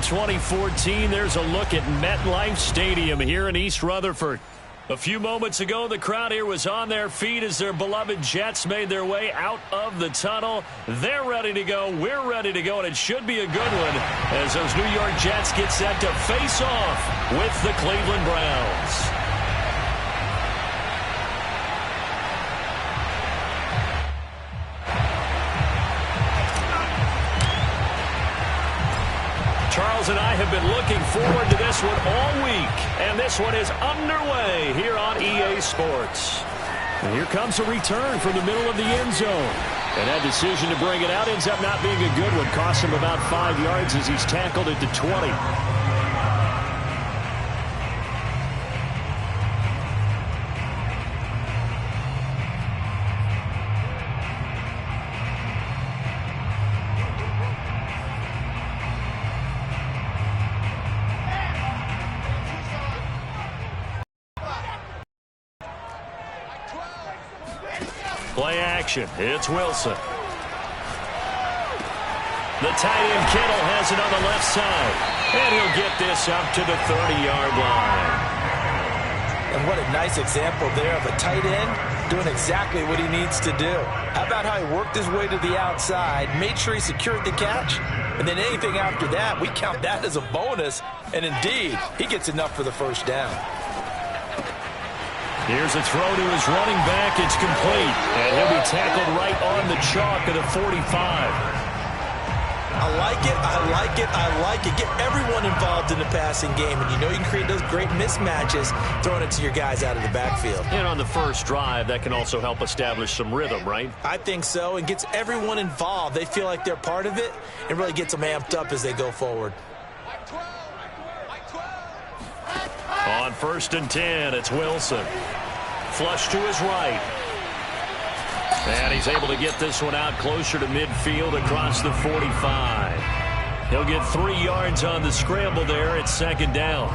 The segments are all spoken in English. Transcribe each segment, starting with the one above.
2014, there's a look at MetLife Stadium here in East Rutherford. A few moments ago, the crowd here was on their feet as their beloved Jets made their way out of the tunnel. They're ready to go. We're ready to go, and it should be a good one as those New York Jets get set to face off with the Cleveland Browns. Charles and I have been looking forward to this one all week, and this one is underway here on EA Sports. And here comes a return from the middle of the end zone. And that decision to bring it out ends up not being a good one. Costs him about 5 yards as he's tackled at the 20. Play action. It's Wilson. The tight end Kittle has it on the left side. And he'll get this up to the 30-yard line. And what a nice example there of a tight end doing exactly what he needs to do. How about how he worked his way to the outside, made sure he secured the catch, and then anything after that, we count that as a bonus. And indeed, he gets enough for the first down. Here's a throw to his running back. It's complete. And he'll be tackled right on the chalk of the 45. I like it, I like it, I like it. Get everyone involved in the passing game. And you know you can create those great mismatches throwing it to your guys out of the backfield. And on the first drive, that can also help establish some rhythm, right? I think so. And gets everyone involved. They feel like they're part of it. And really gets them amped up as they go forward. On 1st and 10, it's Wilson. Flush to his right. And he's able to get this one out closer to midfield across the 45. He'll get 3 yards on the scramble there. It's 2nd down.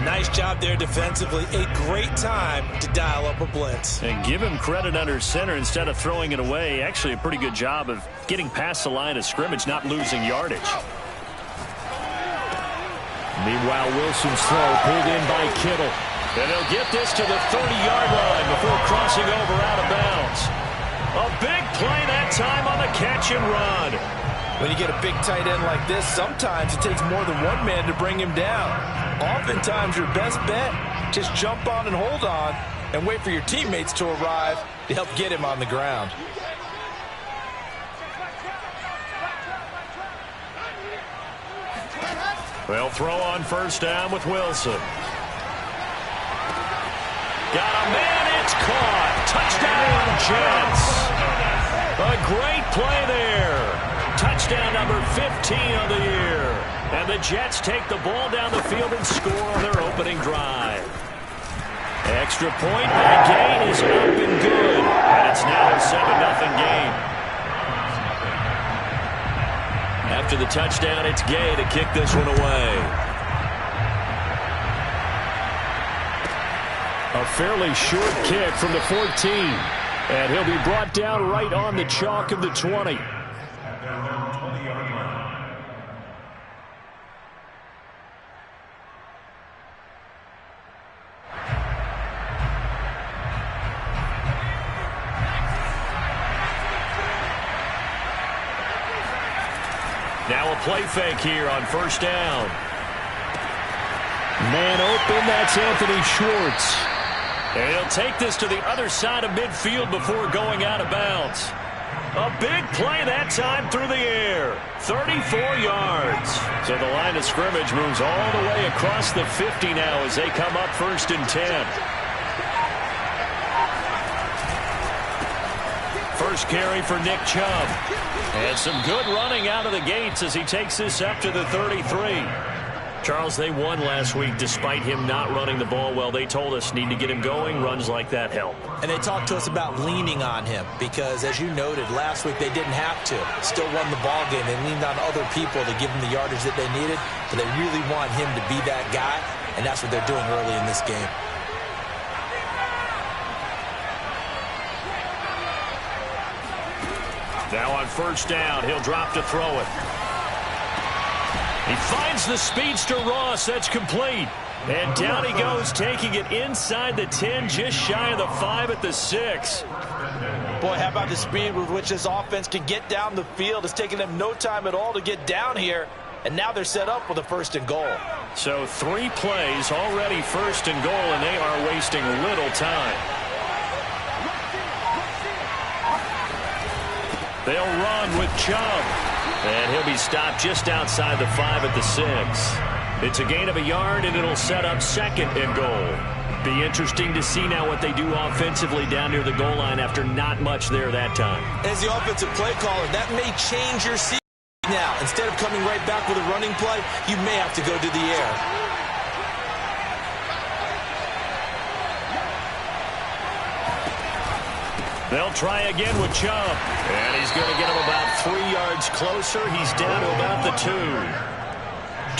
Nice job there defensively. A great time to dial up a blitz. And give him credit under center instead of throwing it away. Actually, a pretty good job of getting past the line of scrimmage, not losing yardage. Meanwhile, Wilson's throw pulled in by Kittle. And they'll get this to the 30-yard line before crossing over out of bounds. A big play that time on the catch and run. When you get a big tight end like this, sometimes it takes more than one man to bring him down. Oftentimes, your best bet, just jump on and hold on and wait for your teammates to arrive to help get him on the ground. They'll throw on 1st down with Wilson. Got a man, it's caught. Touchdown, Jets. A great play there. Touchdown number 15 of the year. And the Jets take the ball down the field and score on their opening drive. Extra point by Gay is up and good. And it's now a 7-0 game. After the touchdown, it's Gay to kick this one away. A fairly short kick from the 14. And he'll be brought down right on the chalk of the 20. Now a play fake here on 1st down. Man open, that's Anthony Schwartz. And he'll take this to the other side of midfield before going out of bounds. A big play that time through the air. 34 yards. So the line of scrimmage moves all the way across the 50 now as they come up 1st and 10. First carry for Nick Chubb. And some good running out of the gates as he takes this up to the 33. Charles, they won last week despite him not running the ball well. They told us need to get him going. Runs like that help. And they talked to us about leaning on him because, as you noted, last week they didn't have to. Still won the ball game. They leaned on other people to give them the yardage that they needed. But they really want him to be that guy, and that's what they're doing early in this game. Now on 1st down, he'll drop to throw it. He finds the speedster Ross. That's complete. And down he goes, taking it inside the 10, just shy of the 5 at the 6. Boy, how about the speed with which this offense can get down the field? It's taken them no time at all to get down here. And now they're set up with a 1st and goal. So 3 plays already 1st and goal, and they are wasting little time. They'll run with Chubb. And he'll be stopped just outside the 5 at the 6. It's a gain of a yard, and it'll set up 2nd and goal. Be interesting to see now what they do offensively down near the goal line after not much there that time. As the offensive play caller, that may change your season now. Instead of coming right back with a running play, you may have to go to the air. They'll try again with Chubb. And he's going to get him about 3 yards closer. He's down to about the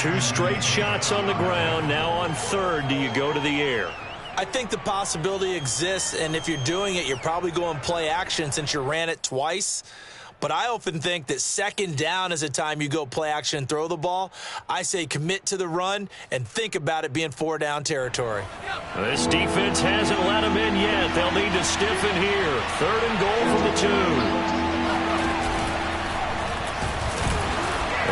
2. 2 straight shots on the ground. Now on 3rd, do you go to the air? I think the possibility exists, and if you're doing it, you're probably going play action since you ran it twice. But I often think that 2nd down is a time you go play action and throw the ball. I say commit to the run and think about it being 4 down territory. This defense hasn't let them in yet. They'll need to stiffen here. 3rd and goal from the 2.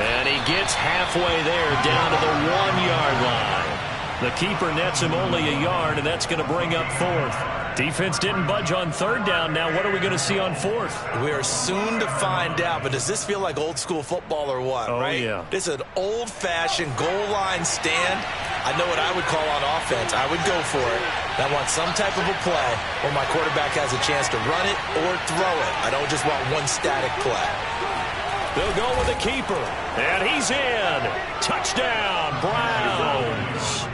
And he gets halfway there, down to the 1-yard line. The keeper nets him only a yard, and that's going to bring up 4th. Defense didn't budge on 3rd down. Now what are we going to see on 4th? We are soon to find out, but does this feel like old school football or what, right? Yeah. This is an old-fashioned goal line stand. I know what I would call on offense. I would go for it. I want some type of a play where my quarterback has a chance to run it or throw it. I don't just want one static play. They'll go with the keeper, and he's in. Touchdown, Browns.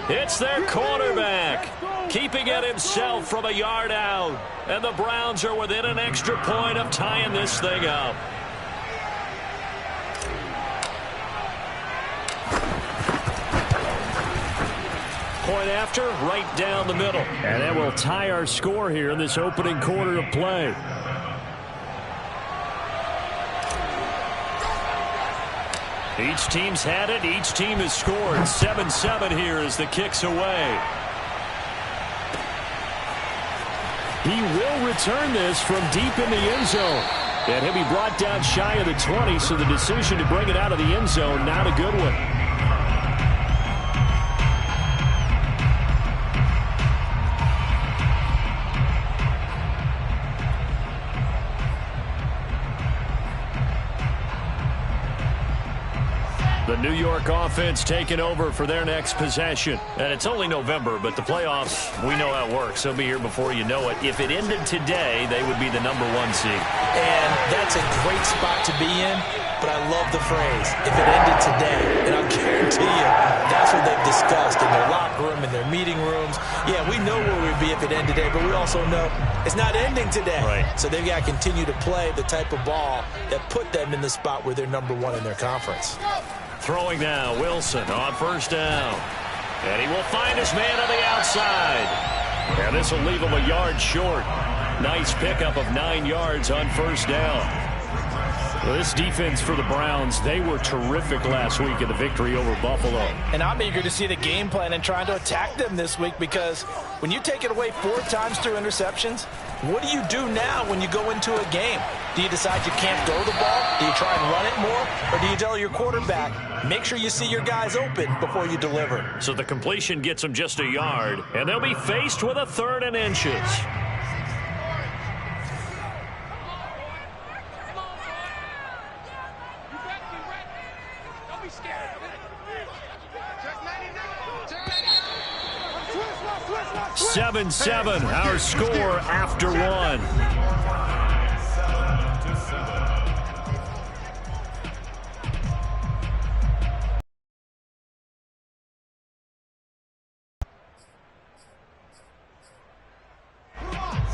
It's their quarterback, keeping it himself from a yard out. And the Browns are within an extra point of tying this thing up. Point after, right down the middle. And that will tie our score here in this opening quarter of play. Each team's had it. Each team has scored. 7-7 here as the kick's away. He will return this from deep in the end zone. And he'll be brought down shy of the 20, so the decision to bring it out of the end zone, not a good one. The New York offense taking over for their next possession. And it's only November, but the playoffs, we know how it works. They'll be here before you know it. If it ended today, they would be the #1 seed. And that's a great spot to be in, but I love the phrase, if it ended today. And I'll guarantee you, that's what they've discussed in their locker room, in their meeting rooms. Yeah, we know where we'd be if it ended today, but we also know it's not ending today. Right. So they've got to continue to play the type of ball that put them in the spot where they're #1 in their conference. Throwing now, Wilson on 1st down. And he will find his man on the outside. And this will leave him a yard short. Nice pickup of 9 yards on 1st down. Well, this defense for the Browns, they were terrific last week in the victory over Buffalo. And I'm eager to see the game plan and trying to attack them this week, because when you take it away 4 times through interceptions, what do you do now when you go into a game? Do you decide you can't throw the ball? Do you try and run it more? Or do you tell your quarterback, make sure you see your guys open before you deliver? So the completion gets them just a yard, and they'll be faced with a 3rd and inches. Seven, our score after 1.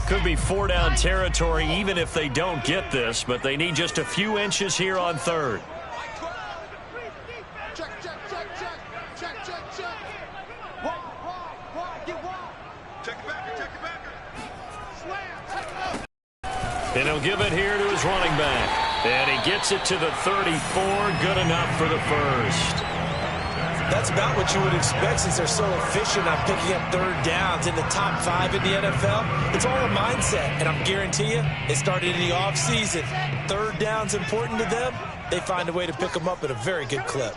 Could be 4 down territory even if they don't get this, but they need just a few inches here on 3rd. And he'll give it here to his running back. And he gets it to the 34. Good enough for the first. That's about what you would expect since they're so efficient on picking up third downs in the top 5 in the NFL. It's all a mindset, and I'm guarantee you, it started in the offseason. Third down's important to them. They find a way to pick them up at a very good clip.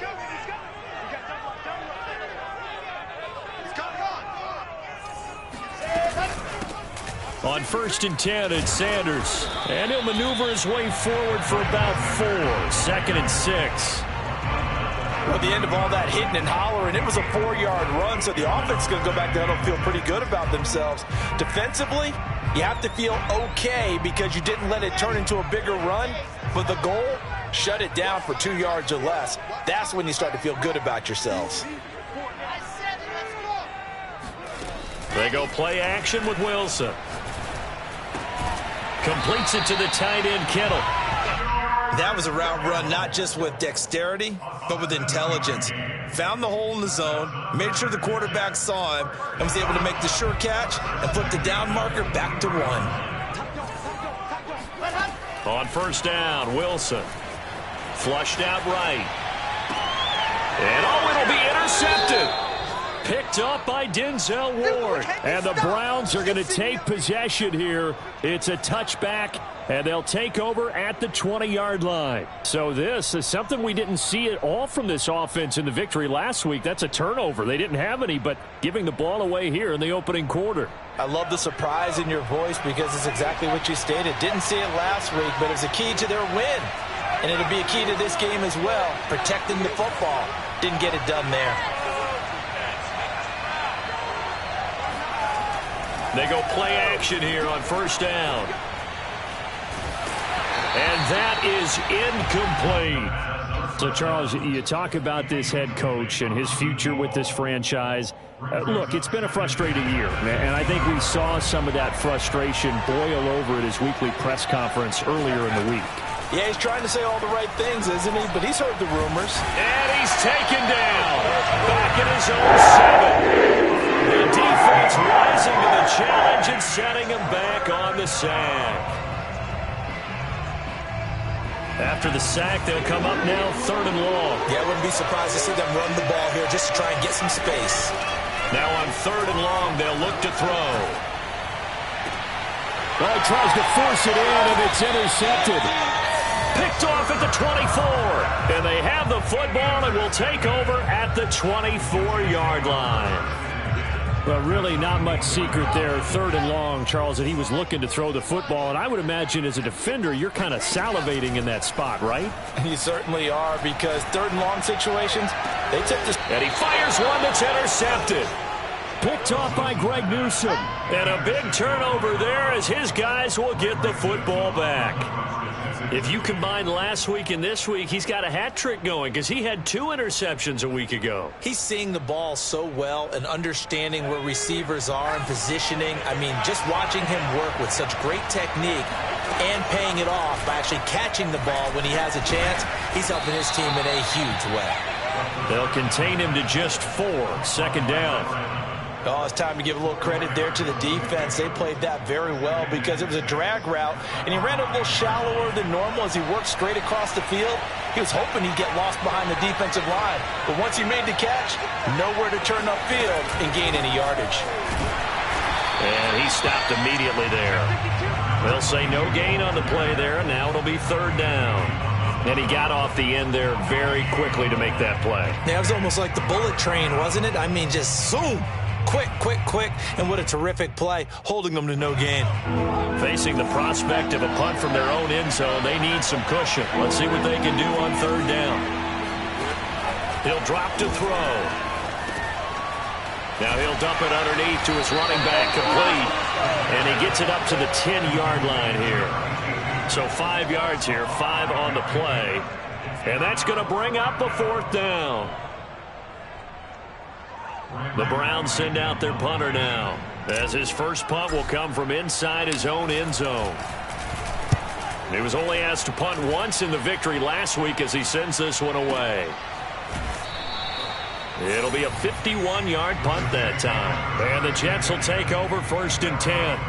On 1st and 10, it's Sanders. And he'll maneuver his way forward for about 4. 2nd and 6. Well, at the end of all that hitting and hollering, it was a 4-yard run, so the offense is going to go back down and feel pretty good about themselves. Defensively, you have to feel okay because you didn't let it turn into a bigger run. But the goal, shut it down for 2 yards or less. That's when you start to feel good about yourselves. They go play action with Wilson. Completes it to the tight end, Kittle. That was a route run not just with dexterity, but with intelligence. Found the hole in the zone, made sure the quarterback saw him, and was able to make the sure catch and put the down marker back to 1. On 1st down, Wilson. Flushed out right. And it'll be intercepted. Picked up by Denzel Ward. And the Browns are going to take possession here. It's a touchback, and they'll take over at the 20-yard line. So this is something we didn't see at all from this offense in the victory last week. That's a turnover. They didn't have any, but giving the ball away here in the opening quarter. I love the surprise in your voice because it's exactly what you stated. Didn't see it last week, but it's a key to their win. And it'll be a key to this game as well, protecting the football. Didn't get it done there. They go play action here on 1st down. And that is incomplete. So, Charles, you talk about this head coach and his future with this franchise. Look, it's been a frustrating year, and I think we saw some of that frustration boil over at his weekly press conference earlier in the week. Yeah, he's trying to say all the right things, isn't he? But he's heard the rumors. And he's taken down. Back in his own 7. The defense rising to the challenge and setting him back on the sack. After the sack, they'll come up now 3rd and long. Yeah, I wouldn't be surprised to see them run the ball here just to try and get some space. Now on 3rd and long, they'll look to throw. Well, he tries to force it in, and it's intercepted. Picked off at the 24. And they have the football and will take over at the 24-yard line. Well, really not much secret there. 3rd and long, Charles, that he was looking to throw the football. And I would imagine as a defender, you're kind of salivating in that spot, right? You certainly are, because 3rd and long situations, they took this. And he fires one that's intercepted. Picked off by Greg Newsome. And a big turnover there as his guys will get the football back. If you combine last week and this week, he's got a hat trick going because he had 2 interceptions a week ago. He's seeing the ball so well and understanding where receivers are and positioning. I mean, just watching him work with such great technique and paying it off by actually catching the ball when he has a chance, he's helping his team in a huge way. They'll contain him to just 4. 2nd down. Oh, it's time to give a little credit there to the defense. They played that very well because it was a drag route, and he ran a little shallower than normal as he worked straight across the field. He was hoping he'd get lost behind the defensive line, but once he made the catch, nowhere to turn upfield and gain any yardage. And he stopped immediately there. They'll say no gain on the play there, and now it'll be 3rd down. And he got off the end there very quickly to make that play. Yeah, it was almost like the bullet train, wasn't it? I mean, just zoom. Quick, and what a terrific play, holding them to no gain. Facing the prospect of a punt from their own end zone, they need some cushion. Let's see what they can do on 3rd down. He'll drop to throw. Now he'll dump it underneath to his running back, complete. And he gets it up to the 10-yard line here. So 5 yards here, 5 on the play. And that's going to bring up a 4th down. The Browns send out their punter now, as his first punt will come from inside his own end zone. He was only asked to punt once in the victory last week as he sends this one away. It'll be a 51-yard punt that time. And the Jets will take over 1st and 10.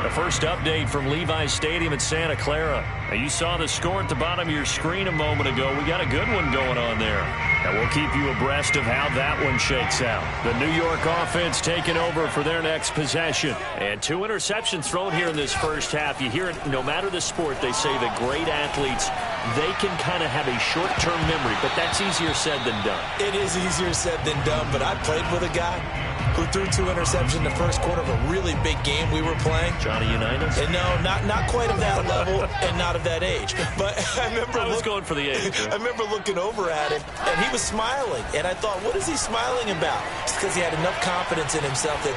The first update from Levi's Stadium in Santa Clara. Now, you saw the score at the bottom of your screen a moment ago. We got a good one going on there. And we'll keep you abreast of how that one shakes out. The New York offense taking over for their next possession. And 2 interceptions thrown here in this first half. You hear it, no matter the sport, they say that great athletes, they can kind of have a short-term memory, but that's easier said than done. It is easier said than done, but I played with a guy who threw 2 interceptions in the first quarter of a really big game we were playing. Johnny Unitas? And no, not quite of that level and not of that age. But I remember going for the age. I remember looking over at him, and he was smiling. And I thought, what is he smiling about? It's because he had enough confidence in himself that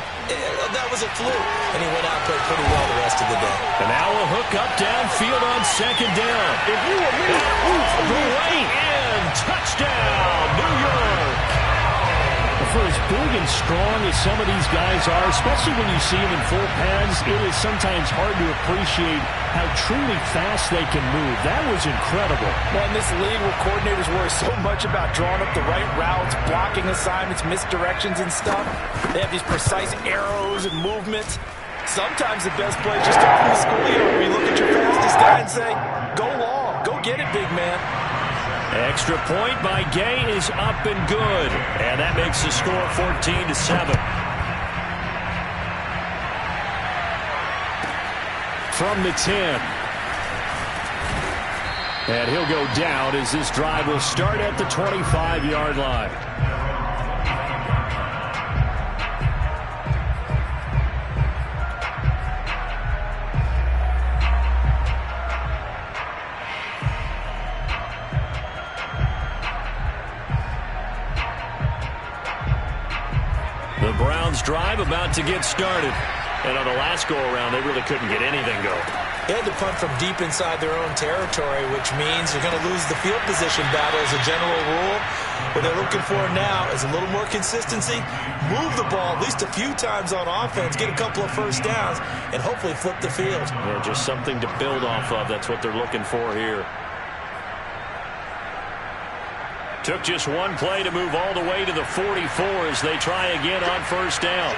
that was a fluke. And he went out and played pretty well the rest of the day. And now a hook up downfield on second down. If you were me, right in, touchdown, New York. For as big and strong as some of these guys are, especially when you see them in full pads, it is sometimes hard to appreciate how truly fast they can move. That was incredible. Well, in this league where coordinators worry so much about drawing up the right routes, blocking assignments, misdirections and stuff, they have these precise arrows and movements. Sometimes the best play is just to open the schoolyard where you look at your fastest guy and say, go long, go get it, big man. Extra point by Gay is up and good. And that makes the score 14-7. From the 10. And he'll go down as this drive will start at the 25-yard line. The Browns drive about to get started. And on the last go-around, they really couldn't get anything going. They had to punt from deep inside their own territory, which means they're going to lose the field position battle as a general rule. What they're looking for now is a little more consistency, move the ball at least a few times on offense, get a couple of first downs, and hopefully flip the field. Yeah, just something to build off of. That's what they're looking for here. Took just one play to move all the way to the 44 as they try again on first down.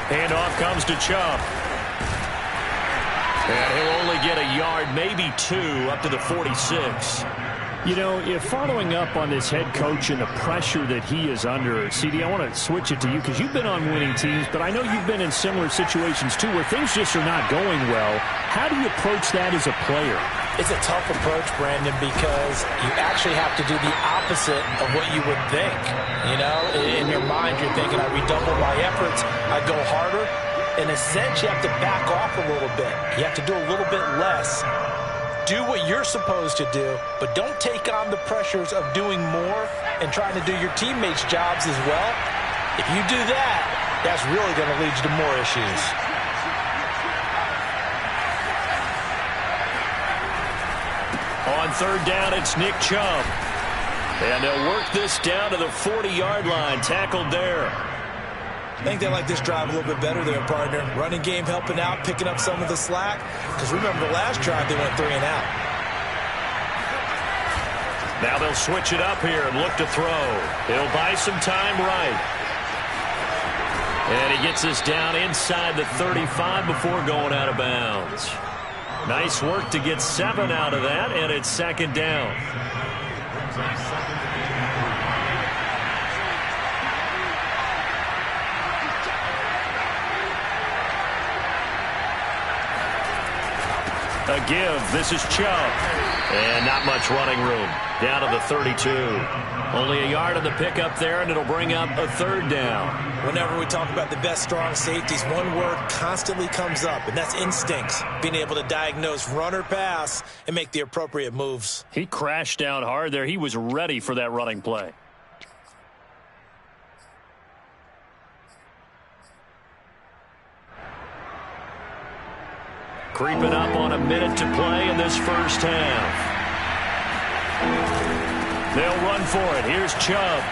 Handoff comes to Chubb. And he'll only get a yard, maybe 2, up to the 46. You know, if following up on this head coach and the pressure that he is under, CD, I want to switch it to you because you've been on winning teams, but I know you've been in similar situations too where things just are not going well. How do you approach that as a player? It's a tough approach, Brandon, because you actually have to do the opposite of what you would think. You know, in your mind, you're thinking, I redouble my efforts, I go harder. In a sense, you have to back off a little bit. You have to do a little bit less. Do what you're supposed to do, but don't take on the pressures of doing more and trying to do your teammates' jobs as well. If you do that, that's really going to lead you to more issues. On third down, it's Nick Chubb. And they'll work this down to the 40-yard line, tackled there. I think they like this drive a little bit better there, partner. Running game helping out, picking up some of the slack. Because remember, the last drive, they went 3 and out. Now they'll switch it up here and look to throw. He'll buy some time right. And he gets us down inside the 35 before going out of bounds. Nice work to get 7 out of that, and it's second down. A give. This is Chubb. And not much running room. Down to the 32. Only a yard on the pickup there, and it'll bring up a third down. Whenever we talk about the best strong safeties, one word constantly comes up, and that's instincts. Being able to diagnose run or pass and make the appropriate moves. He crashed down hard there. He was ready for that running play. Creeping up on a minute to play in this first half. They'll run for it. Here's Chubb.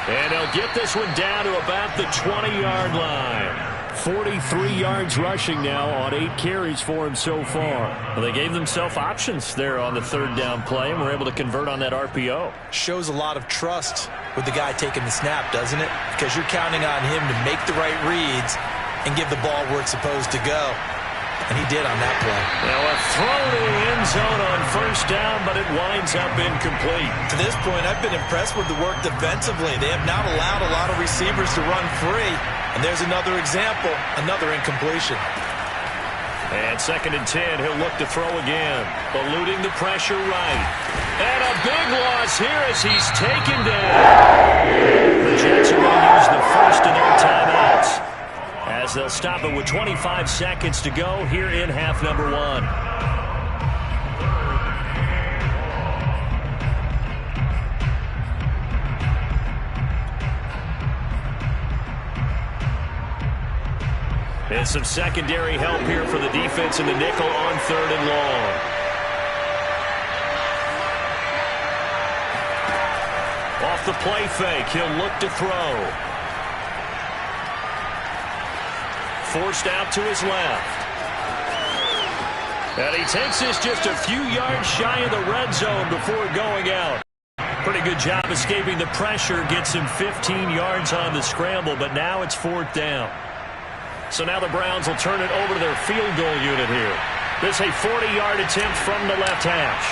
And they'll get this one down to about the 20-yard line. 43 yards rushing now on 8 carries for him so far. Well, they gave themselves options there on the third down play and were able to convert on that RPO. Shows a lot of trust with the guy taking the snap, doesn't it? Because you're counting on him to make the right reads and give the ball where it's supposed to go. And he did on that play. Now a throw to the end zone on first down, but it winds up incomplete. To this point, I've been impressed with the work defensively. They have not allowed a lot of receivers to run free. And there's another example, another incompletion. And 2nd and 10, he'll look to throw again. Eluding the pressure right. And a big loss here as he's taken down. The Jets are going to use the first of their timeouts, as they'll stop it with 25 seconds to go here in half number 1. And some secondary help here for the defense in the nickel on 3rd and long. Off the play fake, he'll look to throw. Forced out to his left. And he takes this just a few yards shy of the red zone before going out. Pretty good job escaping the pressure. Gets him 15 yards on the scramble, but now it's 4th down. So now the Browns will turn it over to their field goal unit here. This is a 40-yard attempt from the left hash.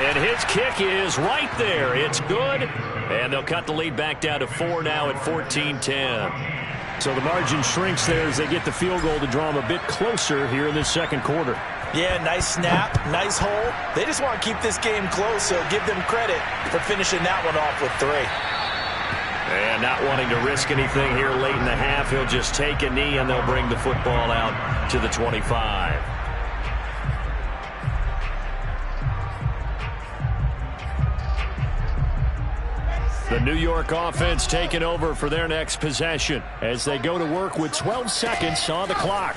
And his kick is right there. It's good. And they'll cut the lead back down to 4 now at 14-10. So the margin shrinks there as they get the field goal to draw them a bit closer here in this second quarter. Yeah, nice snap, nice hole. They just want to keep this game close, so give them credit for finishing that one off with 3. And not wanting to risk anything here late in the half, he'll just take a knee and they'll bring the football out to the 25. The New York offense taking over for their next possession as they go to work with 12 seconds on the clock.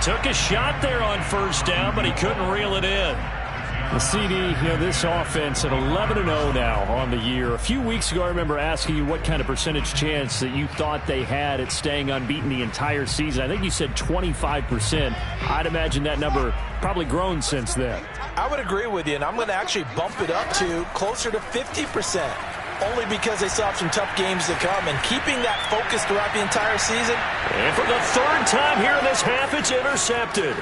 Took a shot there on first down, but he couldn't reel it in. The CD, this offense at 11-0 now on the year. A few weeks ago, I remember asking you what kind of percentage chance that you thought they had at staying unbeaten the entire season. I think you said 25%. I'd imagine that number probably grown since then. I would agree with you, and I'm going to actually bump it up to closer to 50%. Only because they still have some tough games to come, and keeping that focus throughout the entire season. And for the 3rd time here in this half, it's intercepted.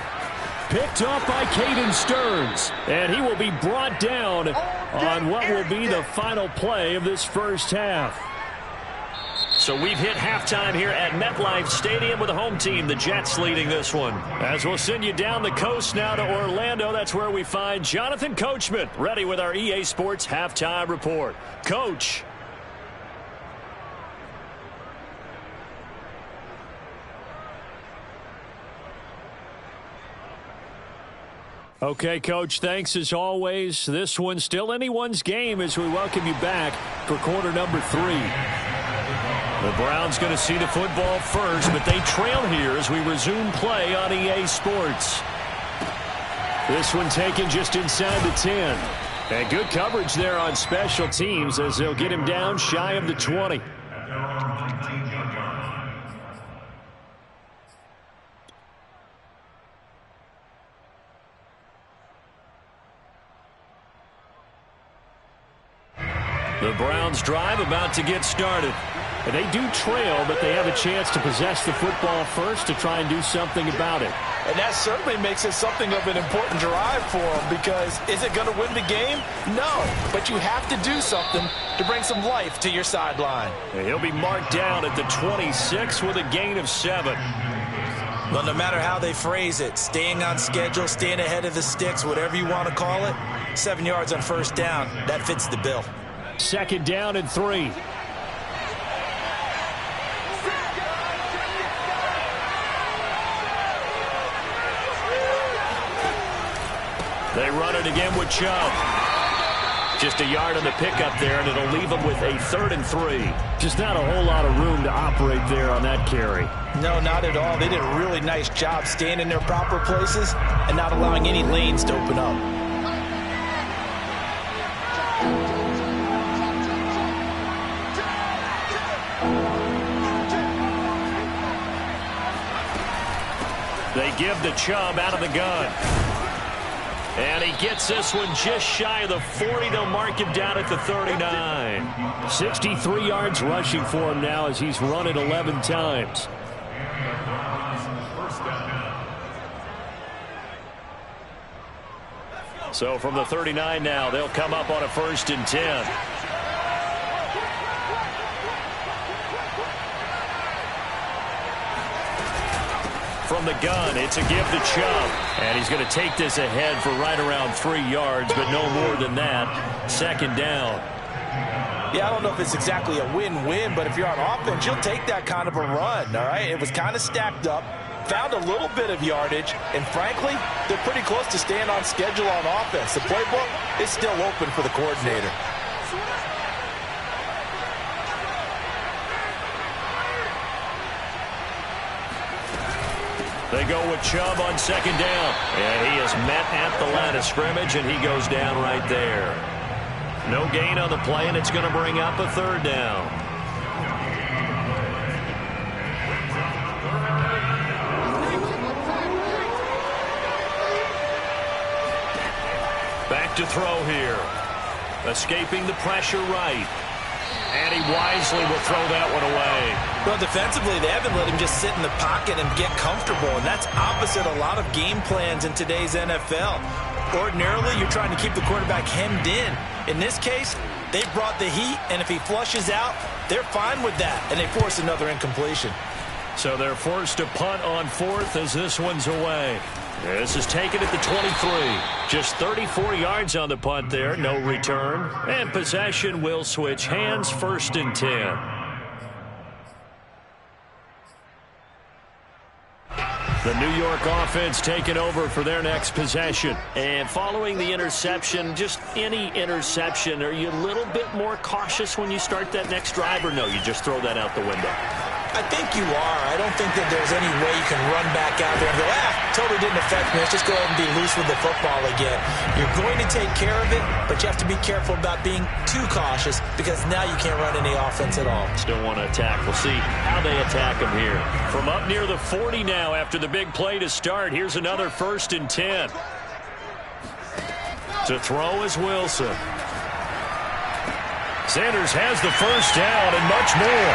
Picked up by Caden Stearns, and he will be brought down on what will be the final play of this first half. So we've hit halftime here at MetLife Stadium with the home team, the Jets, leading this one. As we'll send you down the coast now to Orlando, that's where we find Jonathan Coachman, ready with our EA Sports halftime report. Coach. Okay, Coach, thanks as always. This one's still anyone's game as we welcome you back for quarter number 3. The Browns going to see the football first, but they trail here as we resume play on EA Sports. This one taken just inside the 10. And good coverage there on special teams as they'll get him down shy of the 20. The Browns drive about to get started. And they do trail, but they have a chance to possess the football first to try and do something about it. And that certainly makes it something of an important drive for them, because is it going to win the game? No, but you have to do something to bring some life to your sideline. And he'll be marked down at the 26 with a gain of 7. Well, no matter how they phrase it, staying on schedule, staying ahead of the sticks, whatever you want to call it, 7 yards on first down, that fits the bill. 2nd down and 3. They run it again with Chubb. Just a yard on the pickup there, and it'll leave them with a 3rd and 3. Just not a whole lot of room to operate there on that carry. No, not at all. They did a really nice job staying in their proper places and not allowing any lanes to open up. They give the Chubb out of the gun. And he gets this one just shy of the 40. They'll mark him down at the 39. 63 yards rushing for him now as he's run it 11 times. So from the 39 now, they'll come up on a 1st and 10. From the gun, it's a give to Chubb. And he's going to take this ahead for right around 3 yards, but no more than that. 2nd down. Yeah, I don't know if it's exactly a win-win, but if you're on offense, you'll take that kind of a run, all right? It was kind of stacked up, found a little bit of yardage, and frankly, they're pretty close to staying on schedule on offense. The playbook is still open for the coordinator. They go with Chubb on 2nd down. And he is met at the line of scrimmage, and he goes down right there. No gain on the play, and it's going to bring up a 3rd down. Back to throw here. Escaping the pressure right. And he wisely will throw that one away. Well, defensively, they haven't let him just sit in the pocket and get comfortable, and that's opposite a lot of game plans in today's NFL. Ordinarily, you're trying to keep the quarterback hemmed in. In this case, they brought the heat, and if he flushes out, they're fine with that, and they force another incompletion. So they're forced to punt on 4th as this one's away. This is taken at the 23. Just 34 yards on the punt there. No return. And possession will switch hands. 1st and 10. The New York offense taking over for their next possession. And following the interception, just any interception, are you a little bit more cautious when you start that next drive, or no, you just throw that out the window? I think you are. I don't think that there's any way you can run back out there and go, totally didn't affect me. Let's just go ahead and be loose with the football again. You're going to take care of it, but you have to be careful about being too cautious because now you can't run any offense at all. Still want to attack. We'll see how they attack him here. From up near the 40 now after the big play to start. Here's another 1st and 10. To throw is Wilson. Sanders has the 1st down and much more.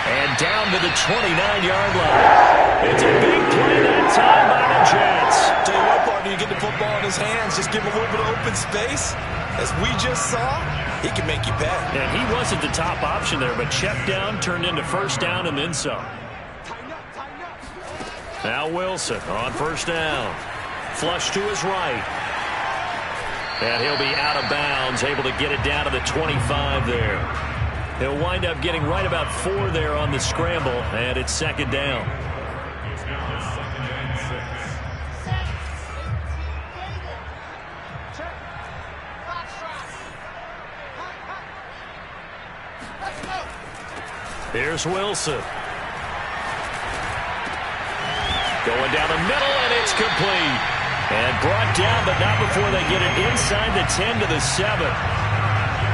And down to the 29-yard line. It's a big play that time by the Jets. Tell you what, partner, you get the football in his hands, just give him a little bit of open space. As we just saw, he can make you pay. And he wasn't the top option there, but check down turned into 1st down and then some. Now Wilson on 1st down. Flush to his right. And he'll be out of bounds, able to get it down to the 25 there. He'll wind up getting right about 4 there on the scramble, and it's 2nd down. Here's Wilson. Going down the middle, and it's complete. And brought down, but not before they get it inside the 10 to the 7.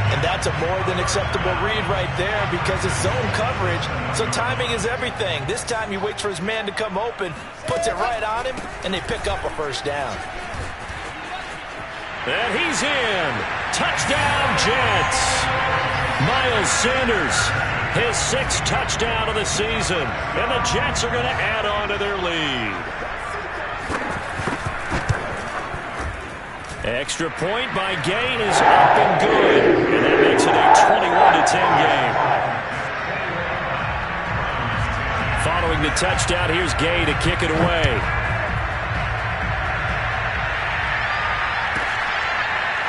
And that's a more than acceptable read right there because it's zone coverage, so timing is everything. This time he waits for his man to come open, puts it right on him, and they pick up a 1st down. And he's in. Touchdown, Jets. Miles Sanders, his 6th touchdown of the season. And the Jets are going to add on to their lead. Extra point by Gain is up and good. And that makes it a 21-10 game. Following the touchdown, here's Gay to kick it away.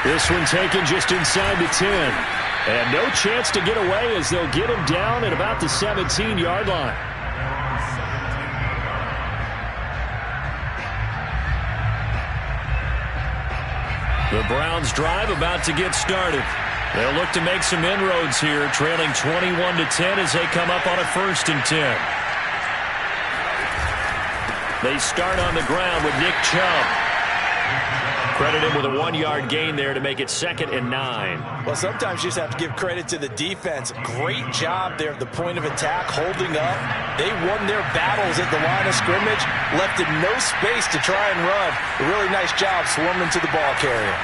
This one taken just inside the 10. And no chance to get away as they'll get him down at about the 17-yard line. The Browns drive about to get started. They'll look to make some inroads here, trailing 21-10 as they come up on a 1st and 10. They start on the ground with Nick Chubb. Credit him with a 1-yard gain there to make it 2nd and 9. Well, sometimes you just have to give credit to the defense. Great job there at the point of attack, holding up. They won their battles at the line of scrimmage, left in no space to try and run. A really nice job swarming to the ball carrier.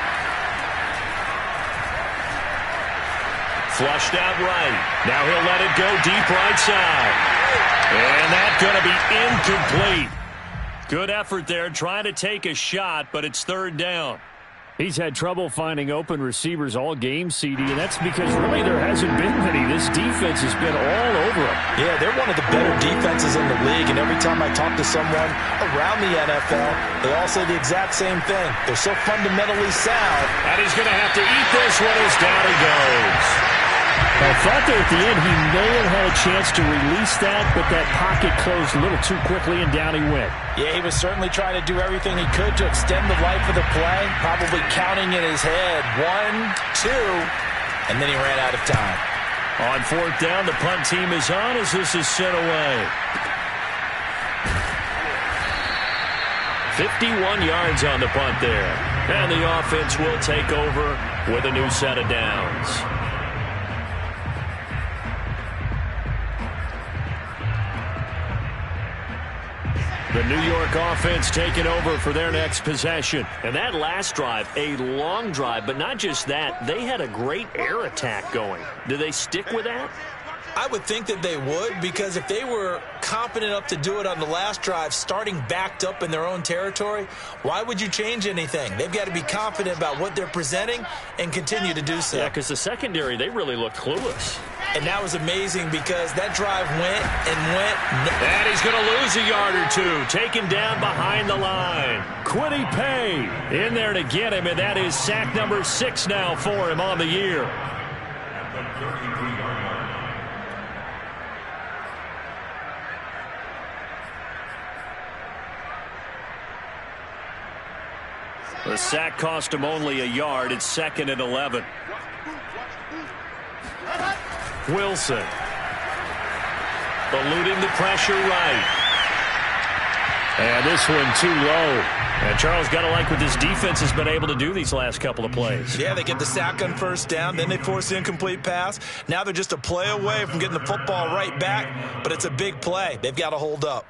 Flushed out right. Now he'll let it go deep right side. And that's going to be incomplete. Good effort there trying to take a shot, but it's 3rd down. He's had trouble finding open receivers all game, CD, and that's because really there hasn't been many. This defense has been all over him. Yeah, they're one of the better defenses in the league, and every time I talk to someone around the NFL, they all say the exact same thing. They're so fundamentally sound. And he's going to have to eat this one as down he goes. I thought there at the end he may have had a chance to release that, but that pocket closed a little too quickly, and down he went. Yeah, he was certainly trying to do everything he could to extend the life of the play, probably counting in his head 1, 2, and then he ran out of time. On 4th down, the punt team is on as this is sent away. 51 yards on the punt there. And the offense will take over with a new set of downs. The New York offense taking over for their next possession. And that last drive, a long drive, but not just that. They had a great air attack going. Do they stick with that? I would think that they would, because if they were competent enough to do it on the last drive, starting backed up in their own territory, why would you change anything? They've got to be confident about what they're presenting and continue to do so. Yeah, because the secondary, they really looked clueless. And that was amazing because that drive went and went. And he's going to lose a yard or two, taken down behind the line. Quiddy Pay in there to get him, and that is sack number 6 now for him on the year. The sack cost him only a yard. It's 2nd and 11. Wilson. Eluding the pressure right. And this one too low. And Charles, got to like what this defense has been able to do these last couple of plays. Yeah, they get the sack on 1st down, then they force the incomplete pass. Now they're just a play away from getting the football right back, but it's a big play. They've got to hold up.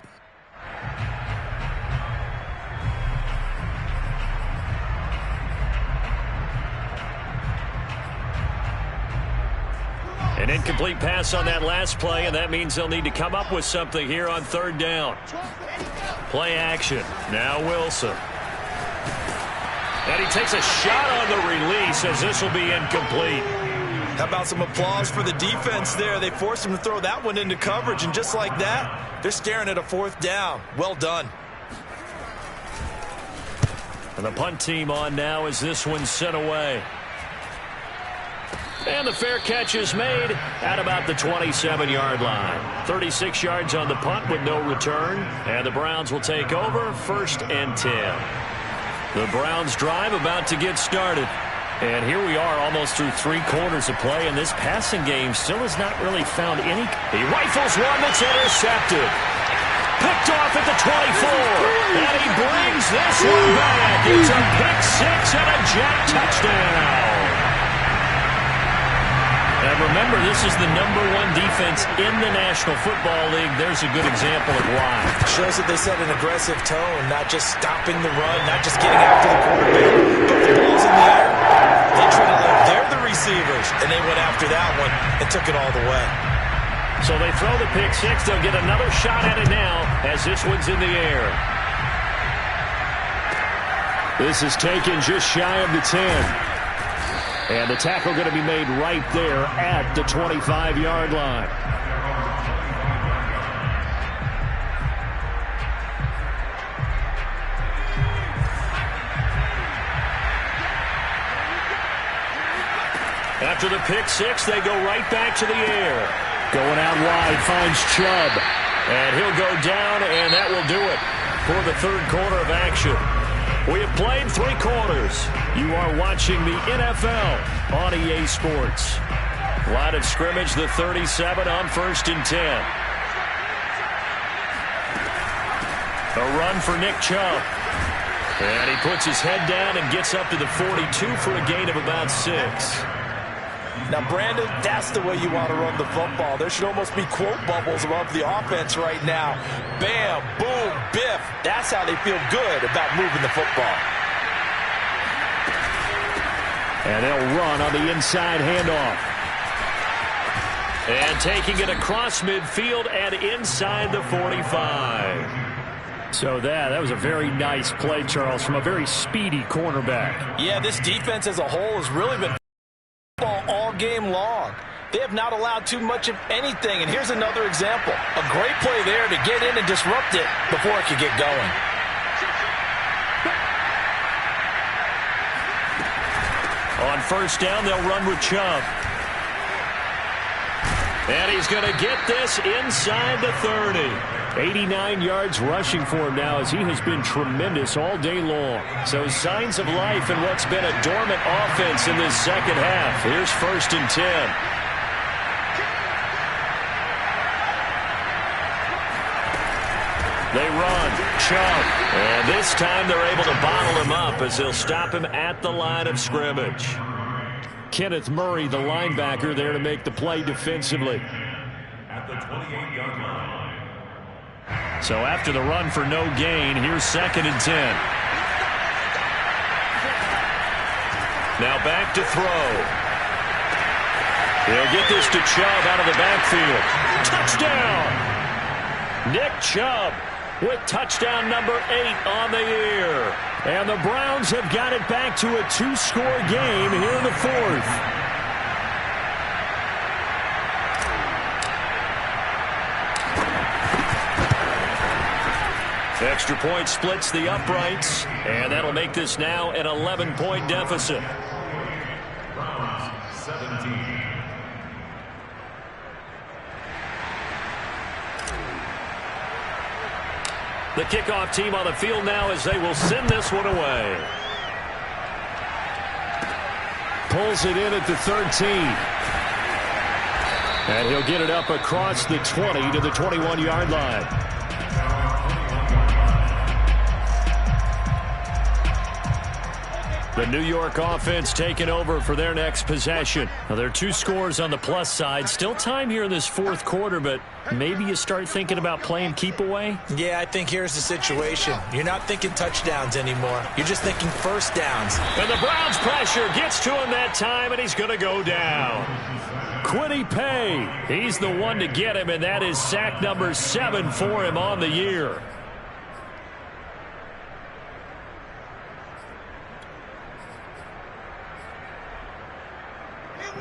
An incomplete pass on that last play, and that means they'll need to come up with something here on 3rd down. Play action. Now Wilson. And he takes a shot on the release as this will be incomplete. How about some applause for the defense there? They forced him to throw that one into coverage, and just like that, they're staring at a 4th down. Well done. And the punt team on now as this one's sent away. And the fair catch is made at about the 27-yard line. 36 yards on the punt with no return. And the Browns will take over 1st and 10. The Browns drive about to get started. And here we are almost through 3 quarters of play. And this passing game still has not really found any. He rifles one that's intercepted. Picked off at the 24. And he brings this one back. It's a pick 6 and a Jet touchdown. And remember, this is the #1 defense in the National Football League. There's a good example of why. Shows that they set an aggressive tone, not just stopping the run, not just getting after the quarterback. But the ball's in the air. They treat it like they're the receivers, and they went after that one and took it all the way. So they throw the pick 6. They'll get another shot at it now as this one's in the air. This is taken just shy of the 10. And the tackle going to be made right there at the 25-yard line. After the pick 6, they go right back to the air. Going out wide, finds Chubb. And he'll go down, and that will do it for the 3rd quarter of action. We have played 3 quarters. You are watching the NFL on EA Sports. Line of scrimmage, the 37 on 1st and 10. A run for Nick Chubb. And he puts his head down and gets up to the 42 for a gain of about 6. Now, Brandon, that's the way you want to run the football. There should almost be quote bubbles above the offense right now. Bam, boom, biff. That's how they feel good about moving the football. And they'll run on the inside handoff. And taking it across midfield and inside the 45. So that was a very nice play, Charles, from a very speedy cornerback. Yeah, this defense as a whole has really been all game long. They have not allowed too much of anything. And here's another example. A great play there to get in and disrupt it before it could get going. On first down, they'll run with Chubb. And he's going to get this inside the 30. 89 yards rushing for him now as he has been tremendous all day long. So signs of life in what's been a dormant offense in this second half. Here's 1st and 10. They run. Chubb. And this time they're able to bottle him up as they'll stop him at the line of scrimmage. Kenneth Murray, the linebacker, there to make the play defensively. At the 28-yard line. So after the run for no gain, here's 2nd and 10. Now back to throw. He'll get this to Chubb out of the backfield. Touchdown! Nick Chubb with touchdown number 8 on the year. And the Browns have got it back to a 2-score game here in the 4th. Extra point splits the uprights, and that'll make this now an 11-point deficit. Browns 17. The kickoff team on the field now as they will send this one away. Pulls it in at the 13. And he'll get it up across the 20 to the 21-yard line. The New York offense taking over for their next possession. Now, there are 2 scores on the plus side. Still time here in this 4th quarter, but maybe you start thinking about playing keep away? Yeah, I think here's the situation. You're not thinking touchdowns anymore. You're just thinking first downs. And the Browns pressure gets to him that time, and he's going to go down. Kwity Paye, he's the one to get him, and that is sack number 7 for him on the year.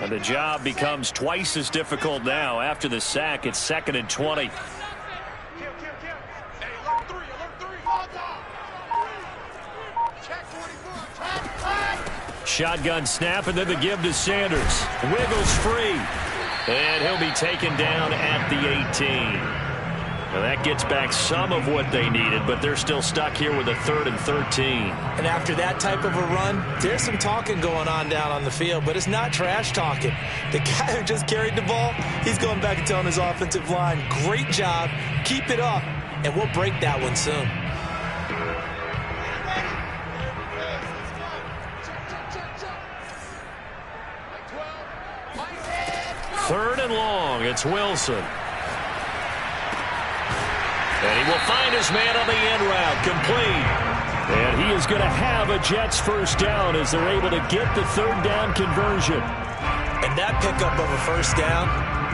And the job becomes twice as difficult now. After the sack, it's 2nd and 20. Shotgun snap, and then the give to Sanders. Wiggles free. And he'll be taken down at the 18. Well, that gets back some of what they needed, but they're still stuck here with a 3rd and 13. And after that type of a run, there's some talking going on down on the field, but it's not trash talking. The guy who just carried the ball, he's going back and telling his offensive line, great job, keep it up, and we'll break that one soon. Third and long, it's Wilson. And he will find his man on the end route, complete. And he is going to have a Jets first down as they're able to get the 3rd down conversion. And that pickup of a first down,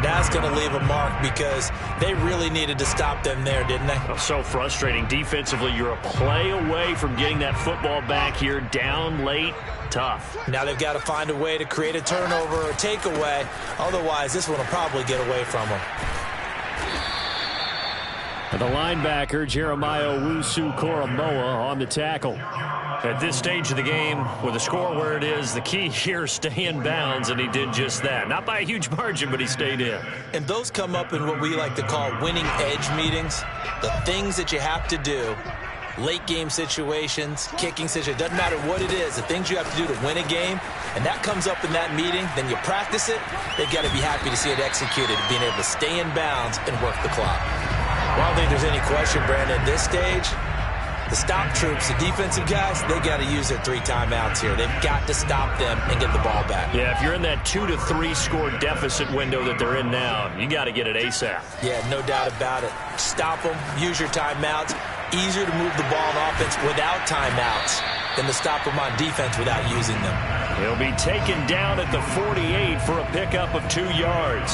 that's going to leave a mark because they really needed to stop them there, didn't they? Oh, so frustrating. Defensively, you're a play away from getting that football back here, down late. Tough. Now they've got to find a way to create a turnover or a takeaway. Otherwise, this one will probably get away from them. The linebacker, Jeremiah Owusu-Koramoah, on the tackle. At this stage of the game, with the score where it is, the key here is stay in bounds, and he did just that. Not by a huge margin, but he stayed in. And those come up in what we like to call winning edge meetings. The things that you have to do, late game situations, kicking situations, doesn't matter what it is, the things you have to do to win a game, and that comes up in that meeting, then you practice it, they've got to be happy to see it executed, being able to stay in bounds and work the clock. Well, I don't think there's any question, Brandon, at this stage, The stop troops, the defensive guys, they got to use their 3 timeouts here. They've got to stop them and get the ball back. Yeah, if you're in that 2 to 3 score deficit window that they're in now, you got to get it ASAP. Yeah, no doubt about it. Stop them, use your timeouts. Easier to move the ball on offense without timeouts than to stop them on defense without using them. He'll be taken down at the 48 for a pickup of 2 yards.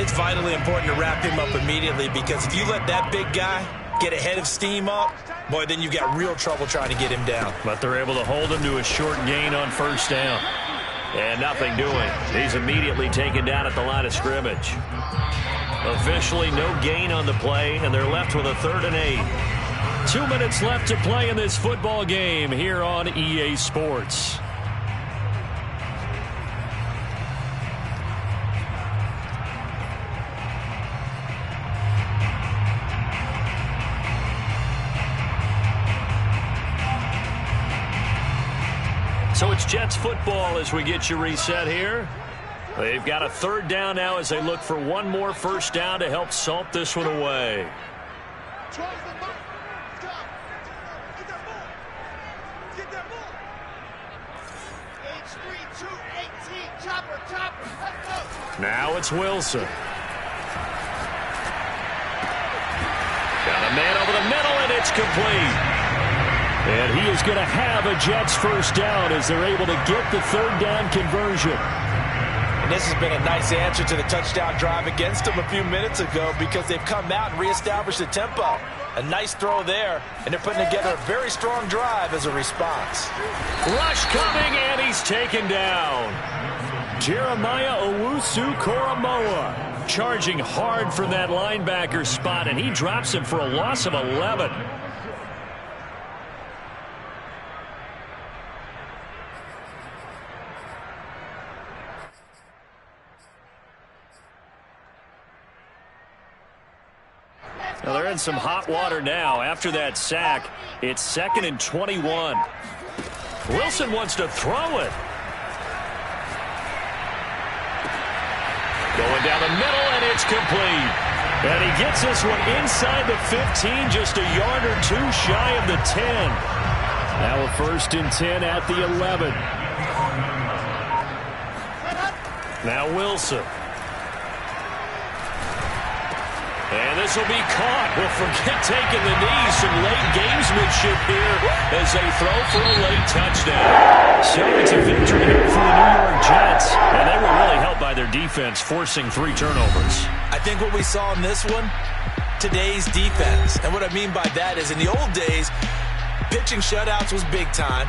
It's vitally important to wrap him up immediately, because if you let that big guy get ahead of steam up, boy, then you've got real trouble trying to get him down. But they're able to hold him to a short gain on first down. And nothing doing. He's immediately taken down at the line of scrimmage. Officially no gain on the play, and they're left with a 3rd and 8. 2 minutes left to play in this football game here on EA Sports. So it's Jets football as we get you reset here. They've got a 3rd down now as they look for one more first down to help salt this one away. Now it's Wilson. Got a man over the middle, and it's complete. And he is going to have a Jets first down as they're able to get the 3rd down conversion. And this has been a nice answer to the touchdown drive against them a few minutes ago, because they've come out and reestablished the tempo. A nice throw there, and they're putting together a very strong drive as a response. Rush coming, and he's taken down. Jeremiah Owusu-Koramoah charging hard from that linebacker spot, and he drops him for a loss of 11. Now they're in some hot water now. After that sack, it's 2nd and 21. Wilson wants to throw it. Going down the middle, and it's complete. And he gets this one inside the 15, just a yard or 2 shy of the 10. Now a 1st and 10 at the 11. Now Wilson. And this will be caught. Well, forget taking the knee. Some late gamesmanship here as they throw for a late touchdown. So it's a victory here for the New York Jets. And they were really helped by their defense, forcing 3 turnovers. I think what we saw in this one, today's defense. And what I mean by that is, in the old days, pitching shutouts was big time.